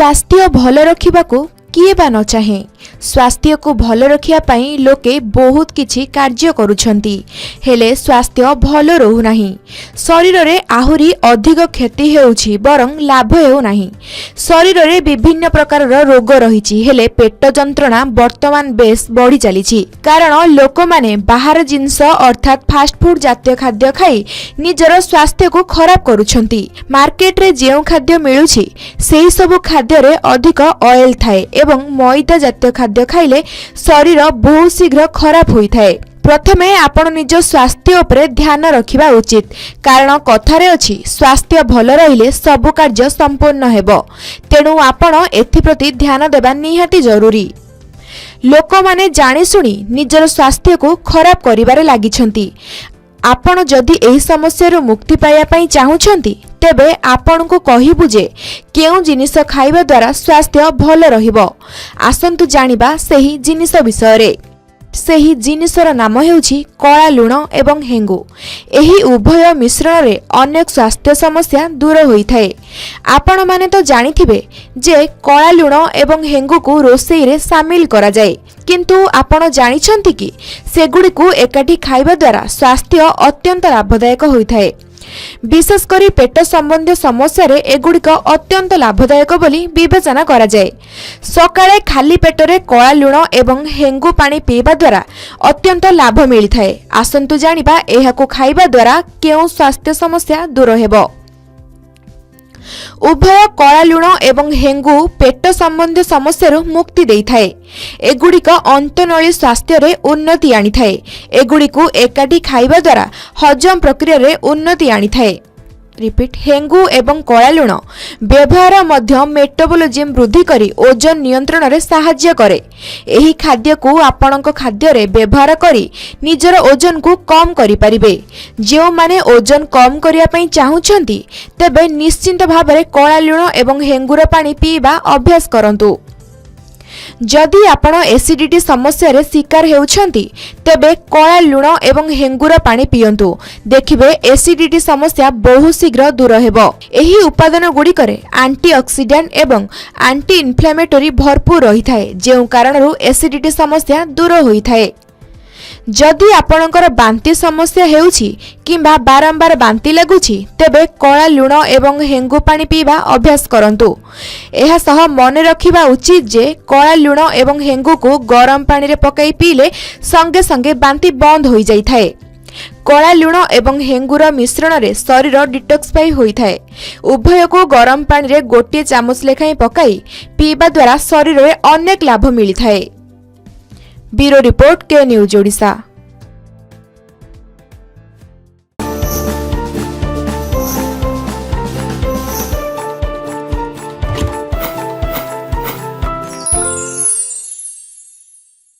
स्वास्थ्य भल रखिबाकू किए बा न चाहे। स्वास्थ्य को भल रखिया पाई लोके बहुत किछि कार्य करुछंती, हेले स्वास्थ्य भल रहु नाही। शरीर रे आहुरी अधिक क्षति हेउछि बरं लाभ हेउ नाही। शरीर रे विभिन्न प्रकार रोग रहिछि, हेले पेट जंत्रणा वर्तमान बेस बढ़ी चलीछि। कारण लोक माने बाहर जिंस अर्थात फास्ट फूड जातीय खाद्य खाई निजर स्वास्थ्य को खराब करुछंती। मार्केट रे जेउ खाद्य मिलुछि सेही सब खाद्य रे अधिक ऑयल थाए एवं मैदा जातीय खाद्य खाइले शरीर बहुत शीघ्र खराब होइथाए। प्रथमे आपण निज स्वास्थ्य उपरे ध्यान रखिबा उचित, कारण कथारे अछि स्वास्थ्य भल रहिले सब कार्य संपूर्ण हेबो। तेणु आपण एथि प्रति ध्यान देबा निहाती जरूरी। लोक माने जानि सुनी निजर स्वास्थ्य को खराब करिबारे लागिछंती। आपण जदि एही समस्या मुक्ति पाइबा पई चाहुछंती तेबे आपण को कहिबु जे केउ जिनिस खाइबा द्वारा स्वास्थ्य भल रहिबो। आसंतु जानिबा सेही जिनिस विषय रे। सेही जिनिसर नाम हेउछि कळा लुण एवं हेंगु। एही उभय मिश्रण रे अनेक स्वास्थ्य समस्या दूर होइथाए। आपण माने तो जानिथिबे जे कळा लुण एवं हेंगु को रोसेई रे शामिल करा जाए, किंतु आपण जानिछंती कि सेगुडी को एकाठी खाइबा द्वारा स्वास्थ्य अत्यंत लाभदायक होइथाए। विशेष करी पेट संबंधी समस्या रे एगुड़िक अत्यंत लाभदायक बोली विवेचना करा जाए। सकाळे खाली पेटरे कळा लुण एवं हेंगु पानी पीबा द्वारा अत्यंत लाभ मिलिथाए। आसंतु जानिबा एहाकु खाइबा द्वारा केउ स्वास्थ्य समस्या दूर हेबो। उभय कळा लुण एवं हेंगु पेट संबंधी समस्या मुक्ति देइथाए। एगुड़िक अंतनली स्वास्थ्य रे उन्नति आनिथाए। एगुड़िकु एकाठी खाइबा द्वारा हजम प्रक्रिया रे उन्नति आनिथाए। रिपीट, हेंगु एवं कळा लुण व्यवहार मध्य मेटाबॉलिज्म वृद्धि करी ओजन नियंत्रण रे सहाय्य करे। एही खाद्य को आपणक खाद्य रे व्यवहार करी निजर ओजन को कम करि परिबे। जेउ माने ओजन कम करिया पई चाहुछंती तेबे निश्चिंत भाबरे कळा लुण एवं हेंगुर पानी पीबा अभ्यास करंतु। जदि आपण एसिडिटी समस्या रे शिकार हेउछंती तेबे कळा लुण एवं हेंगुर पानी पियंतु। देखिबे एसिडिटी समस्या बहुत शीघ्र दूर हेबो। एही उपादान गुडी करे एंटीऑक्सीडेंट एवं एंटी इन्फ्लेमेटरी भरपूर रहिथाए, जेउ कारणरू एसिडिटी समस्या दूर होइथाए। जदि आपणकर बांती समस्या हेउछि किंबा बारंबार बांती लागुछि तेबे कळा लुण एवं हेंगु पानी पीबा अभ्यास करंतु। एहा सह मने रखिबा उचित जे कळा लुण एवं हेंगु को गरम पानी रे पकाई पीले संगे संगे बांती बंद होई जाइथाए। कळा लुण एवं हेंगुर मिश्रण रे शरीर डिटॉक्सिफाई होइथाए। उभय को गरम पानी रे गोटे चामच लेखाई पकाई पीबा द्वारा शरीर रे अनेक लाभ मिलिथाए। ब्यूरो रिपोर्ट, के न्यूज ओडिशा।